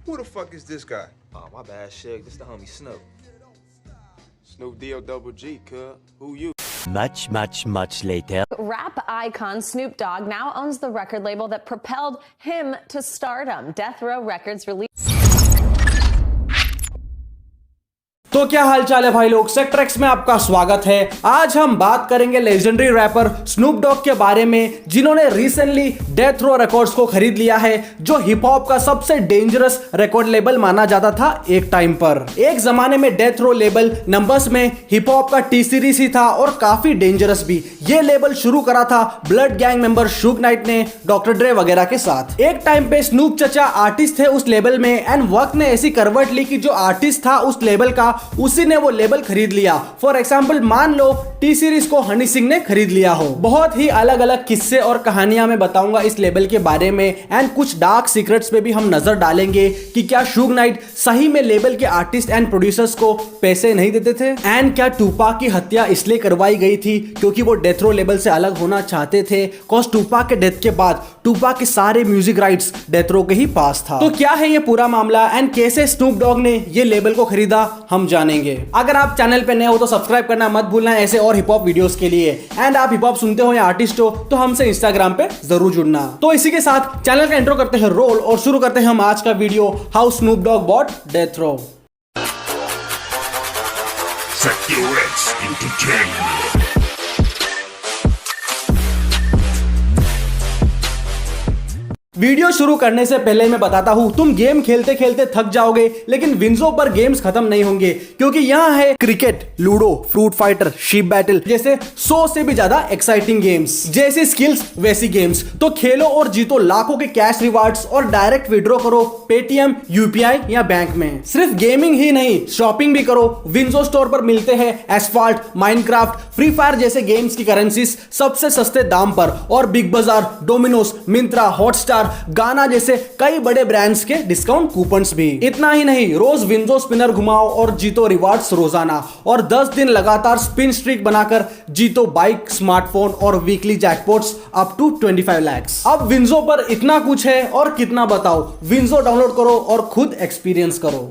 Who the fuck is this guy? Oh, my bad, Shug. This the homie Snoop. Snoop D-O-double-G, cuz. Who you? Much later. Rap icon Snoop Dogg now owns the record label that propelled him to stardom. Death Row Records released. तो क्या हालचाल है भाई लोग, sector x में आपका स्वागत है। आज हम बात करेंगे लेजेंडरी रैपर स्नूप डॉग के बारे में, जिन्होंने रिसेंटली डेथ रो रिकॉर्ड्स को खरीद लिया है, जो हिप हॉप का सबसे डेंजरस रिकॉर्ड लेबल माना जाता था एक टाइम पर। एक जमाने में डेथ रो लेबल नंबर्स में हिप हॉप का टी सीरीज ही था और काफी डेंजरस भी। ये लेबल शुरू करा था ब्लड गैंग मेंबर शुग नाइट ने डॉक्टर ड्रे वगैरह के साथ। एक टाइम पे स्नूप चचा आर्टिस्ट थे उस लेबल में, एंड वक्त ने ऐसी करवट ली कि जो आर्टिस्ट था उस लेबल का, उसी ने वो लेबल खरीद लिया। फॉर एग्जाम्पल मान लो टी सीरीज को हनी सिंह ने खरीद लिया हो। बहुत ही अलग अलग किस्से और कहानियां मैं बताऊंगा इस लेबल के बारे में, एंड कुछ डार्क सीक्रेट्स पे भी हम नजर डालेंगे कि क्या शुग नाइट सही में लेबल के आर्टिस्ट एंड प्रोड्यूसर्स को पैसे नहीं देते थे, एंड क्या टूपाक की हत्या इसलिए करवाई गई थी क्योंकि वो डेथ रो लेबल से अलग होना चाहते थे, कॉज टूपाक के डेथ के बाद टूपाक के सारे म्यूजिक राइट्स डेथ रो के ही पास था। तो क्या है ये पूरा मामला एंड कैसे स्नूप डॉग ने ये लेबल को खरीदा, हम जानेंगे। अगर आप चैनल पे नए हो तो सब्सक्राइब करना मत भूलना ऐसे और हिप हॉप वीडियोस के लिए, एंड आप हिप हॉप सुनते हो या आर्टिस्ट हो तो हमसे इंस्टाग्राम पे जरूर जुड़ना। तो इसी के साथ चैनल का इंट्रो करते हैं रोल और शुरू करते हैं हम आज का video, how Snoop Dogg bought Death Row. Sector X Entertainment. Video शुरू करने से पहले मैं बताता हूं, तुम गेम खेलते खेलते थक जाओगे, लेकिन विंजो पर गेम्स खत्म नहीं होंगे, क्योंकि यहां है cricket, ludo, fruit fighter, sheep battle जैसे 100 से भी ज्यादा एक्साइटिंग गेम्स। जैसी स्किल्स वैसी गेम्स, तो खेलो और जीतो लाखों के कैश रिवार्ड्स और डायरेक्ट विड्रॉ करो पेटीएम, यूपीआई या बैंक में। सिर्फ गेमिंग ही नहीं, शॉपिंग भी करो। विंजो स्टोर पर मिलते हैं एस्फाल्ट, माइनक्राफ्ट, फ्री फायर जैसे गेम्स की करेंसीज सबसे सस्ते दाम पर, और बिग बाजार, डोमिनोज, मिंत्रा, हॉटस्टार, गाना जैसे कई बड़े ब्रांड्स के डिस्काउंट कूपन्स भी। इतना ही नहीं, रोज विंडो स्पिनर घुमाओ और जीतो रिवार्ड्स रोजाना, और 10 दिन लगातार स्पिन स्ट्रीक बनाकर जीतो बाइक, स्मार्टफोन और वीकली जैकपॉट्स अप टू 25 लाख। अब विंजो पर इतना कुछ है और कितना बताओ, विंजो डाउनलोड करो और खुद एक्सपीरियंस करो।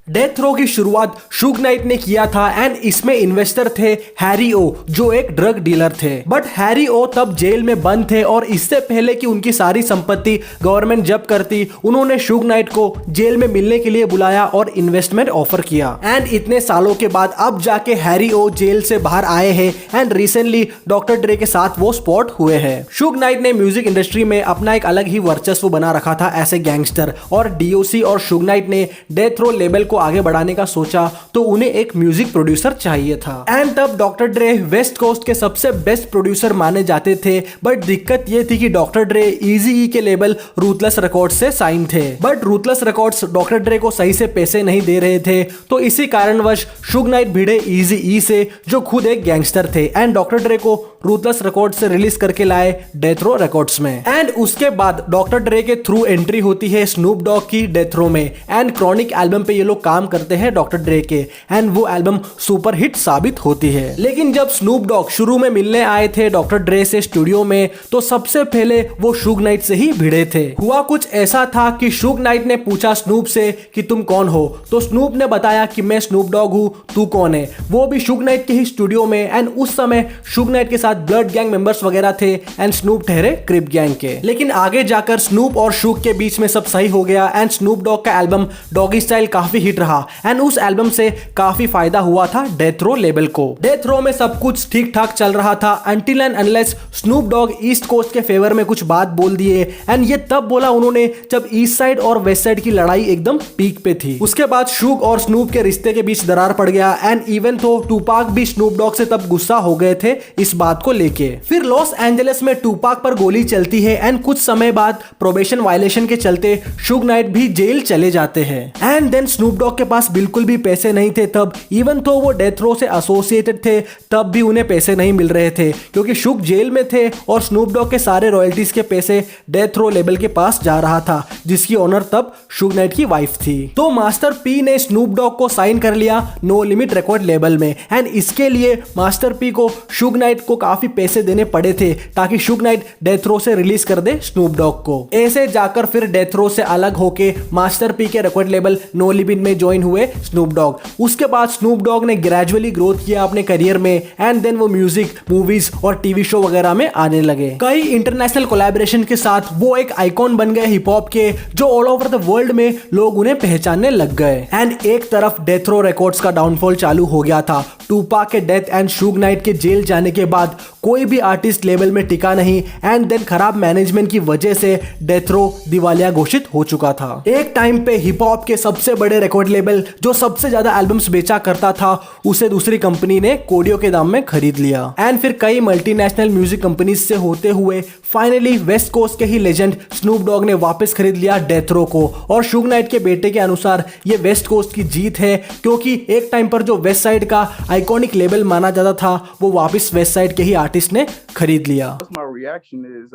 डेथ रो की शुरुआत शुग नाइट ने किया था, एंड इसमें इन्वेस्टर थे हैरी ओ, जो एक ड्रग डीलर थे। बट हैरी ओ तब जेल में बंद थे, और इससे पहले कि उनकी सारी संपत्ति गवर्नमेंट जब्त करती, उन्होंने शुग नाइट को जेल में मिलने के लिए बुलाया और इन्वेस्टमेंट ऑफर किया। एंड इतने सालों के बाद अब जाके हैरी ओ जेल से बाहर आए हैं, एंड रिसेंटली डॉक्टर ड्रे के साथ वो स्पॉट हुए हैं। शुग नाइट ने म्यूजिक इंडस्ट्री में अपना एक अलग ही वर्चस्व बना रखा था एज ए गैंगस्टर, और डीओसी और शुग नाइट ने डेथ रो लेबल को आगे बढ़ाने का सोचा तो उन्हें एक म्यूजिक प्रोड्यूसर चाहिए था। एंड तब डॉक्टर ड्रे वेस्ट कोस्ट के सबसे बेस्ट प्रोड्यूसर माने जाते थे, बट दिक्कत ये थी कि डॉक्टर ड्रे इजी ई के लेबल रूथलेस रिकॉर्ड्स से साइन थे, बट रूथलेस रिकॉर्ड्स डॉक्टर ड्रे को सही से पैसे नहीं दे रहे थे। तो इसी कारणवश शुग नाइट भिड़े इजी ई से, जो खुद एक गैंगस्टर थे, एंड डॉक्टर ड्रे को रूथलेस रिकॉर्ड से रिलीज करके लाए डेथ रो रिकॉर्ड्स में। एंड उसके बाद डॉक्टर ड्रे के थ्रू एंट्री होती है स्नूप डॉग की डेथ रो में, एंड क्रॉनिक एल्बम पे ये लोग काम करते हैं डॉक्टर ड्रे के, एंड वो एल्बम सुपर हिट साबित होती है। लेकिन जब स्नूप डॉग शुरू में मिलने आए थे डॉक्टर ड्रे से स्टूडियो में, तो सबसे पहले वो शुग नाइट से ही भिड़े थे। हुआ कुछ ऐसा था कि शुग नाइट ने पूछा स्नूप से कि तुम कौन हो, तो स्नूप ने बताया कि मैं स्नूप डॉग हूँ, तू कौन है। वो भी शुग नाइट के ही स्टूडियो में, एंड उस समय शुग नाइट के साथ ब्लड गैंग मेंबर्स वगैरह थे, एंड स्नूप ठहरे क्रिप गैंग के। लेकिन आगे जाकर स्नूप और शुग के बीच में सब सही हो गया, एंड स्नूप डॉग का एल्बम डॉगी स्टाइल काफी हिट रहा, एंड उस एल्बम से काफी फायदा हुआ था डेथ रो लेबल को। डेथ रो में सब कुछ ठीक ठाक चल रहा था until and unless Snoop Dogg East Coast के फेवर में कुछ बात बोल दिए, एंड ये तब बोला उन्होंने जब ईस्ट साइड और वेस्ट साइड की लड़ाई एकदम पीक पे थी। उसके बाद शुग और स्नूप के रिश्ते के बीच दरार पड़ गया, एंड इवन तो टूपाक भी स्नूप डॉग से तब गुस्सा हो गए थे इस बात को लेके। फिर लॉस एंजलिस में टूपाक पर गोली चलती है, एंड कुछ समय बाद प्रोबेशन वायलेशन के चलते शुग नाइट भी जेल चले जाते हैं, एंड देन स्नूप डॉग के पास बिल्कुल भी पैसे नहीं थे तब, इवन तो वो डेथ रो से एसोसिएटेड थे तब भी उन्हें पैसे नहीं मिल रहे थे क्योंकि शुग जेल में थे और स्नूप डॉग के सारे रॉयल्टीज के पैसे डेथ रो लेबल के पास जा रहा था जिसकी ओनर तब शुग नाइट की वाइफ थी। तो मास्टर पी ने स्नूप डॉग को साइन कर लिया नो लिमिट रिकॉर्ड लेबल में एंड इसके लिए मास्टर पी को शुग नाइट को काफी पैसे देने पड़े थे ताकि शुग नाइट डेथ रो से रिलीज कर दे स्नूप डॉग को। ऐसे जाकर फिर डेथ रो से अलग होके मास्टर पी के रिकॉर्ड लेबल नो लिमिट में ज्वाइन हुए स्नूप डॉग। उसके बाद स्नूप डॉग ने ग्रेजुअली ग्रोथ किया अपने करियर में एंड देन वो म्यूजिक, मूवीज और टीवी शो वगैरह में आने लगे। कई इंटरनेशनल कोलैबोरेशन के साथ वो एक आइकॉन बन गए हिप हॉप के जो ऑल ओवर द वर्ल्ड में लोग उन्हें पहचानने लग गए। एंड एक तरफ डेथ रो रिकॉर्ड्स का डाउनफॉल चालू हो गया था। टूपाक के डेथ एंड शुग नाइट के जेल जाने के बाद कोई भी आर्टिस्ट लेवल में टिका नहीं एंड देन खराब मैनेजमेंट की वजह से डेथ रो दिवालिया घोषित हो चुका था। एक टाइम पे हिप हॉप के सबसे बड़े रिकॉर्ड लेबल जो सबसे ज्यादा एल्बम्स बेचा करता था उसे दूसरी कंपनी ने कोडियो के दाम में खरीद लिया एंड फिर कई मल्टीनेशनल म्यूजिक कंपनीज से होते हुए फाइनली वेस्ट कोस्ट के ही लेजेंड स्नूप डॉग ने वापस खरीद लिया डेथ रो को। और शुग नाइट के बेटे के अनुसार ये वेस्ट कोस्ट की जीत है क्योंकि एक टाइम पर जो वेस्ट साइड का आइकॉनिक लेबल माना जाता था वो वापस वेस्ट साइड के ही आर्टिस्ट ने खरीद लिया। My reaction is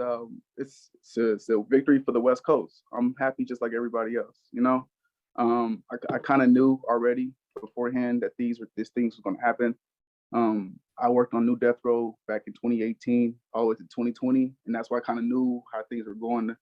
it's a victory for the West Coast. I'm happy just like everybody else, you know. I kind of knew already beforehand that these things were going to happen. I worked on New Death Row back in 2018 all the way to 2020, and that's why I kind of knew how things were going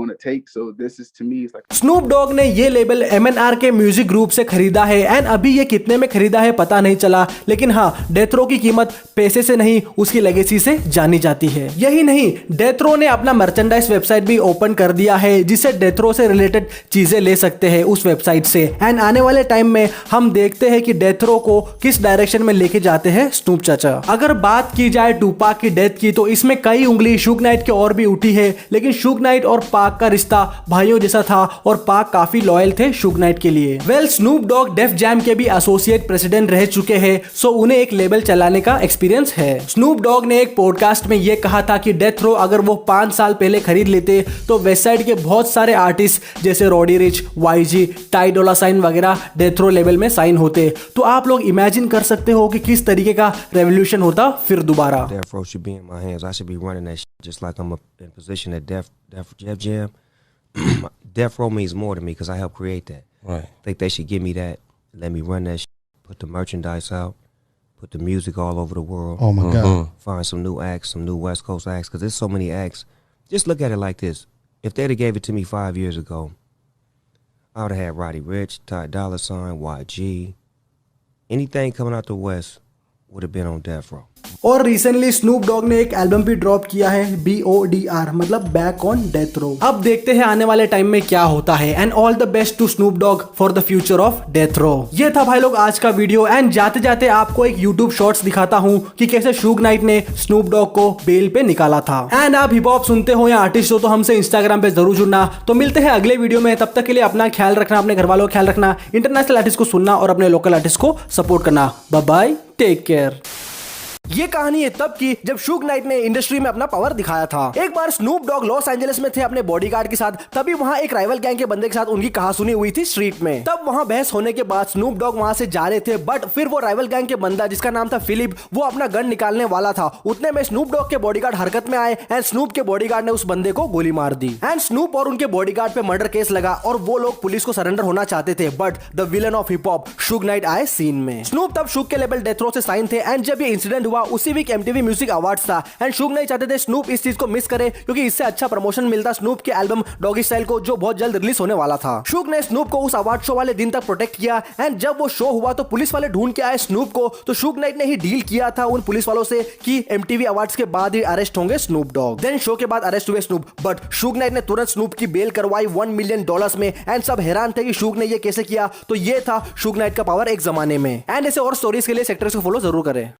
to take. So this is to me it's like Snoop Dogg ने ये label MNR के music group से खरीदा है and अभी ये कितने में खरीदा है पता नहीं चला, लेकिन हाँ डेथ रो की कीमत पैसे से नहीं उसकी लेगेसी से जानी जाती है। यही नहीं, डेथ रो ने अपना मर्चेंडाइज वेबसाइट भी ओपन कर दिया है जिससे डेथ रो से रिलेटेड चीजें ले सकते हैं उस वेबसाइट से। एंड आने वाले टाइम में हम देखते हैं कि डेथ रो को किस डायरेक्शन में लेके जाते हैं स्नूप चाचा। अगर बात की जाए टूपाक की डेथ की तो इसमें कई उंगली शुग नाइट की और भी उठी है, लेकिन शुग नाइट और पाक का रिश्ता भाइयों जैसा था और पाक काफी लॉयल थे शुग नाइट के लिए। Well Snoop Dogg Def Jam के भी एसोसिएट प्रेसिडेंट रह चुके हैं सो उन्हें एक लेबल चलाने का एक्सपीरियंस है। स्नूप डॉग ने एक पॉडकास्ट में यह कहा था कि डेथ रो अगर वो 5 साल पहले खरीद लेते तो वेस्ट साइड के बहुत सारे आर्टिस्ट जैसे रॉडी रिच, YG, टाई डोला साइन वगैरह डेथ रो लेवल में साइन होते। तो आप लोग इमेजिन कर सकते हो कि किस तरीके का रेवोल्यूशन होता फिर दोबारा। Death Row should be in my hands. I should be running that shit just like I'm in position at Def Jam. Death Row means more to me because I helped create that. Right. I think they should give me that, let me run that shit, put the merchandise out, put the music all over the world. Oh my God. Find some new acts, some new West Coast acts, because there's so many acts. Just look at it like this. If they'd have gave it to me 5 years ago, I would have had Roddy Ricch, Ty Dolla $ign, YG. Anything coming out the West would have been on Death Row. और recently Snoop Dogg ने एक album भी drop किया है BODR मतलब back on death row. अब देखते हैं आने वाले टाइम में क्या होता है and all the best to Snoop Dogg for the future of Death Row. ये था भाई लोग आज का वीडियो एंड जाते जाते आपको एक यूट्यूब शॉर्ट्स दिखाता हूँ कि कैसे शुग नाइट ने स्नूप डॉग को बेल पे निकाला था। एंड आप हिप हॉप सुनते हो या आर्टिस्ट हो तो हमसे इंस्टाग्राम पे जरूर जुड़ना। तो मिलते हैं अगले वीडियो में, तब तक के लिए अपना ख्याल रखना, अपने घर वालों का ख्याल रखना, इंटरनेशनल आर्टिस्ट को सुनना और अपने लोकल आर्टिस्ट को सपोर्ट करना। Bye bye, take care. ये कहानी है तब की जब शुग नाइट ने इंडस्ट्री में अपना पावर दिखाया था। एक बार स्नूप डॉग लॉस एंजलिस में थे अपने बॉडीगार्ड के साथ, तभी वहां एक राइवल गैंग के बंदे के साथ उनकी कहासुनी हुई थी स्ट्रीट में। तब वहां बहस होने के बाद स्नूप डॉग वहां से जा रहे थे, बट फिर वो राइवल गैंग के बंदा जिसका नाम था फिलिप वो अपना गन निकालने वाला था। उतने में स्नूप डॉग के बॉडीगार्ड हरकत में आए एंड स्नूप के बॉडीगार्ड ने उस बंदे को गोली मार दी एंड स्नूप और उनके बॉडीगार्ड पे मर्डर केस लगा और वो लोग पुलिस को सरेंडर होना चाहते थे, but the villain of hip hop Shug Knight आए सीन में। स्नूप तब शुग के लेवल डेथ रो से साइन थे एंड जब ये इंसिडेंट हुआ उसी वीक MTV म्यूजिक अवार्ड्स था एंड शुग नहीं चाहते थे स्नूप इस चीज को मिस करे क्योंकि इससे अच्छा प्रमोशन मिलता स्नूप के एल्बम डॉगी स्टाइल को जो बहुत जल्द रिलीज होने वाला था। शुग ने स्नूप को उस अवार्ड शो वाले दिन तक प्रोटेक्ट किया एंड जब वो शो हुआ तो पुलिस वाले ढूंढ के आए स्नूप को, तो शुग नाइट ने ही डील किया था उन पुलिस वालों से कि MTV अवार्ड्स के बाद ही अरेस्ट होंगे स्नूप डॉग। देन शो के बाद अरेस्ट हुए स्नूप, बट शुग नाइट ने तुरंत स्नूप की बेल करवाई $1 मिलियन में एंड सब हैरान थे कि शुग ने ये कैसे किया। तो ये था शुग नाइट का पावर एक जमाने में। एंड ऐसे और स्टोरीज के लिए सेक्टर्स को फॉलो जरूर करें।